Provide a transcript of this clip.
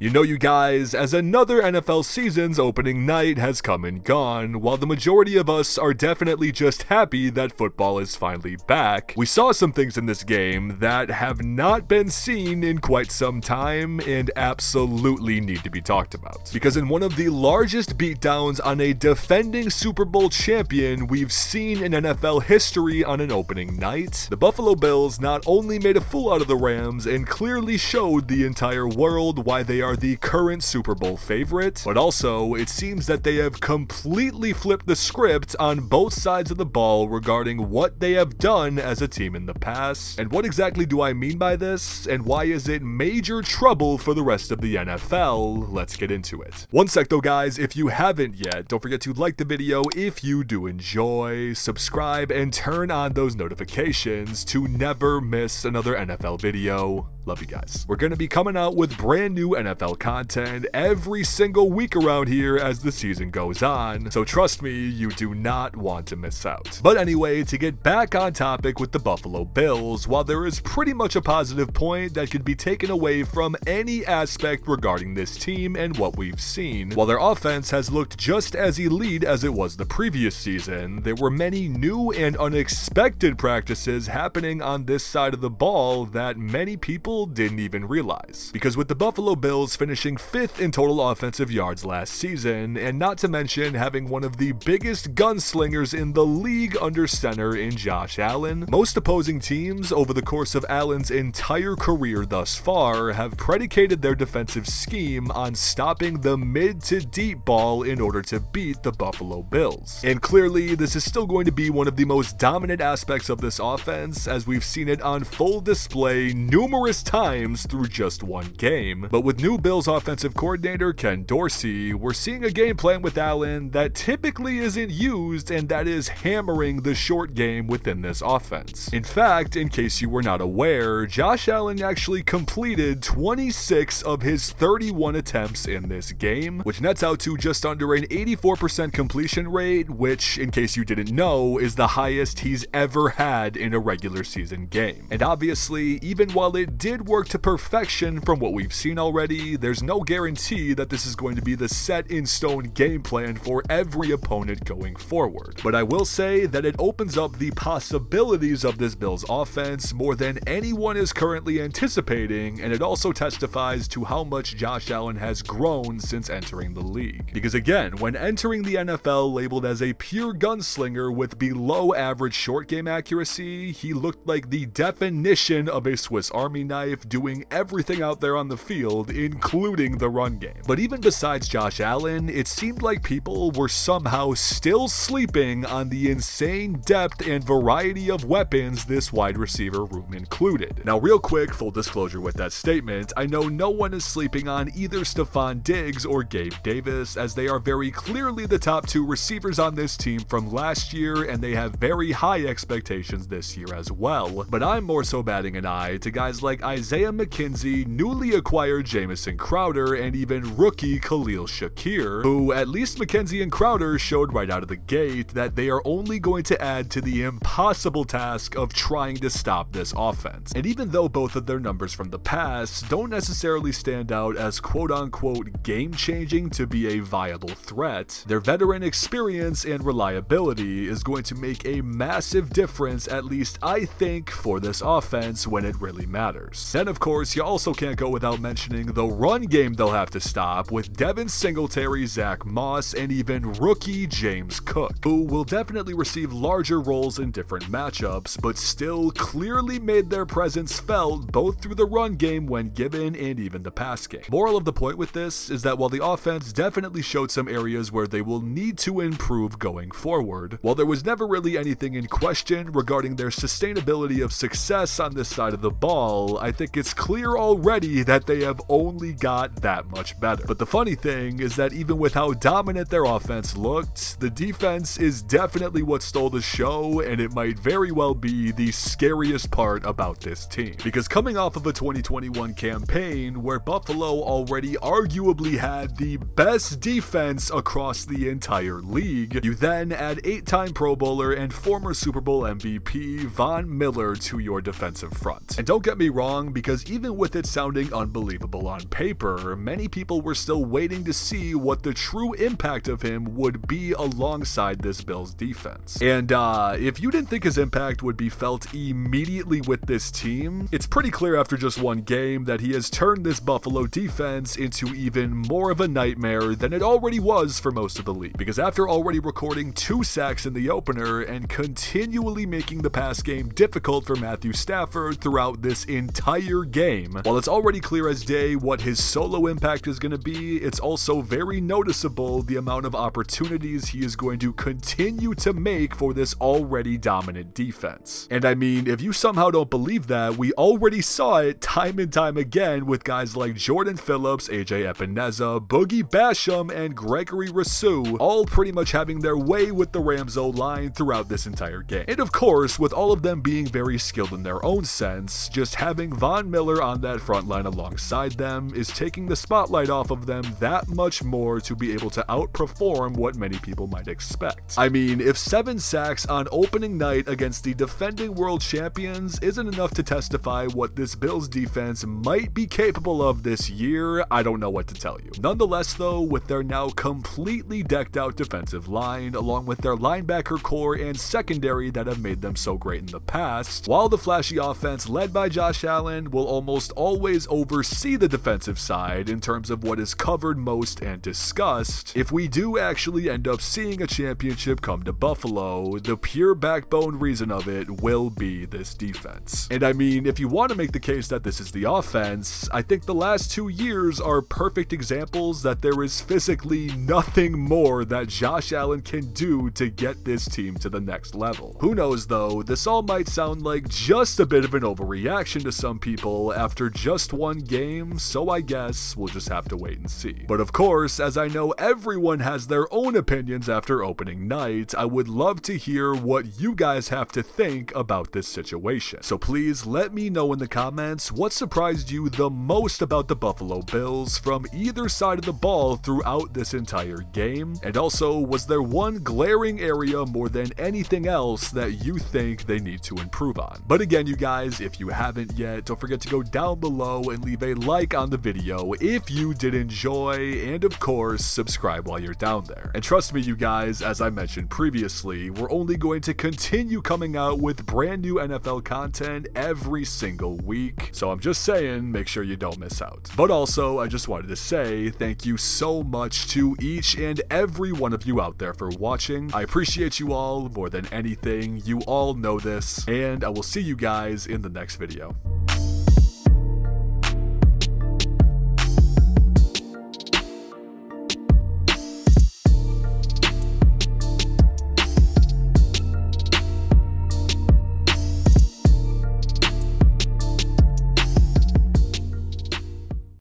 You know, you guys, as another NFL season's opening night has come and gone, while the majority of us are definitely just happy that football is finally back, we saw some things in this game that have not been seen in quite some time and absolutely need to be talked about. Because in one of the largest beatdowns on a defending Super Bowl champion we've seen in NFL history on an opening night, the Buffalo Bills not only made a fool out of the Rams and clearly showed the entire world why they are the current Super Bowl favorite, but also it seems that they have completely flipped the script on both sides of the ball regarding what they have done as a team in the past. And what exactly do I mean by this, and why is it major trouble for the rest of the NFL? Let's get into it. One sec though, guys, if you haven't yet, don't forget to like the video if you do enjoy, subscribe, and turn on those notifications to never miss another NFL video. Love you guys. We're going to be coming out with brand new NFL content every single week around here as the season goes on, so trust me, you do not want to miss out. But anyway, to get back on topic with the Buffalo Bills, while there is pretty much a positive point that could be taken away from any aspect regarding this team and what we've seen, while their offense has looked just as elite as it was the previous season, there were many new and unexpected practices happening on this side of the ball that many people didn't even realize. Because with the Buffalo Bills finishing 5th in total offensive yards last season, and not to mention having one of the biggest gunslingers in the league under center in Josh Allen, most opposing teams over the course of Allen's entire career thus far have predicated their defensive scheme on stopping the mid to deep ball in order to beat the Buffalo Bills. And clearly, this is still going to be one of the most dominant aspects of this offense, as we've seen it on full display numerous times through just one game. But with new Bills offensive coordinator Ken Dorsey, we're seeing a game plan with Allen that typically isn't used, and that is hammering the short game within this offense. In fact, in case you were not aware, Josh Allen actually completed 26 of his 31 attempts in this game, which nets out to just under an 84% completion rate, which, in case you didn't know, is the highest he's ever had in a regular season game. And obviously, even while it did work to perfection from what we've seen already, there's no guarantee that this is going to be the set in stone game plan for every opponent going forward. But I will say that it opens up the possibilities of this Bills offense more than anyone is currently anticipating, and it also testifies to how much Josh Allen has grown since entering the league. Because again, when entering the NFL labeled as a pure gunslinger with below average short game accuracy, he looked like the definition of a Swiss Army knife, doing everything out there on the field, including the run game. But even besides Josh Allen, it seemed like people were somehow still sleeping on the insane depth and variety of weapons this wide receiver room included. Now, real quick, full disclosure with that statement, I know no one is sleeping on either Stefon Diggs or Gabe Davis, as they are very clearly the top two receivers on this team from last year, and they have very high expectations this year as well. But I'm more so batting an eye to guys like Isaiah McKenzie, newly acquired Jamison Crowder, and even rookie Khalil Shakir, who at least McKenzie and Crowder showed right out of the gate that they are only going to add to the impossible task of trying to stop this offense. And even though both of their numbers from the past don't necessarily stand out as quote-unquote game-changing to be a viable threat, their veteran experience and reliability is going to make a massive difference, at least I think, for this offense when it really matters. Then of course, you also can't go without mentioning the run game they'll have to stop with Devin Singletary, Zach Moss, and even rookie James Cook, who will definitely receive larger roles in different matchups, but still clearly made their presence felt both through the run game when given and even the pass game. Moral of the point with this is that while the offense definitely showed some areas where they will need to improve going forward, while there was never really anything in question regarding their sustainability of success on this side of the ball, I think it's clear already that they have only got that much better. But the funny thing is that even with how dominant their offense looked, the defense is definitely what stole the show, and it might very well be the scariest part about this team. Because coming off of a 2021 campaign where Buffalo already arguably had the best defense across the entire league, you then add 8-time Pro Bowler and former Super Bowl MVP Von Miller to your defensive front. And don't get me wrong, wrong, because even with it sounding unbelievable on paper, many people were still waiting to see what the true impact of him would be alongside this Bills defense. And if you didn't think his impact would be felt immediately with this team, it's pretty clear after just one game that he has turned this Buffalo defense into even more of a nightmare than it already was for most of the league. Because after already recording 2 sacks in the opener and continually making the pass game difficult for Matthew Stafford throughout this entire game, while it's already clear as day what his solo impact is going to be, it's also very noticeable the amount of opportunities he is going to continue to make for this already dominant defense. And I mean, if you somehow don't believe that, we already saw it time and time again with guys like Jordan Phillips, AJ Epineza, Boogie Basham, and Gregory Rousseau all pretty much having their way with the Rams O-line throughout this entire game. And of course, with all of them being very skilled in their own sense, just having Von Miller on that front line alongside them is taking the spotlight off of them that much more to be able to outperform what many people might expect. I mean, if 7 sacks on opening night against the defending world champions isn't enough to testify what this Bills defense might be capable of this year, I don't know what to tell you. Nonetheless though, with their now completely decked out defensive line, along with their linebacker core and secondary that have made them so great in the past, while the flashy offense led by Josh Allen will almost always oversee the defensive side in terms of what is covered most and discussed, if we do actually end up seeing a championship come to Buffalo, the pure backbone reason of it will be this defense. And I mean, if you want to make the case that this is the offense, I think the last 2 years are perfect examples that there is physically nothing more that Josh Allen can do to get this team to the next level. Who knows though, this all might sound like just a bit of an overreaction to some people after just one game, so I guess we'll just have to wait and see. But of course, as I know everyone has their own opinions after opening night, I would love to hear what you guys have to think about this situation. So please let me know in the comments what surprised you the most about the Buffalo Bills from either side of the ball throughout this entire game, and also, was there one glaring area more than anything else that you think they need to improve on? But again, you guys, if you haven't yet, don't forget to go down below and leave a like on the video if you did enjoy, and of course, subscribe while you're down there. And trust me, you guys, as I mentioned previously, we're only going to continue coming out with brand new NFL content every single week, so I'm just saying, make sure you don't miss out. But also, I just wanted to say thank you so much to each and every one of you out there for watching. I appreciate you all more than anything. You all know this, and I will see you guys in the next video.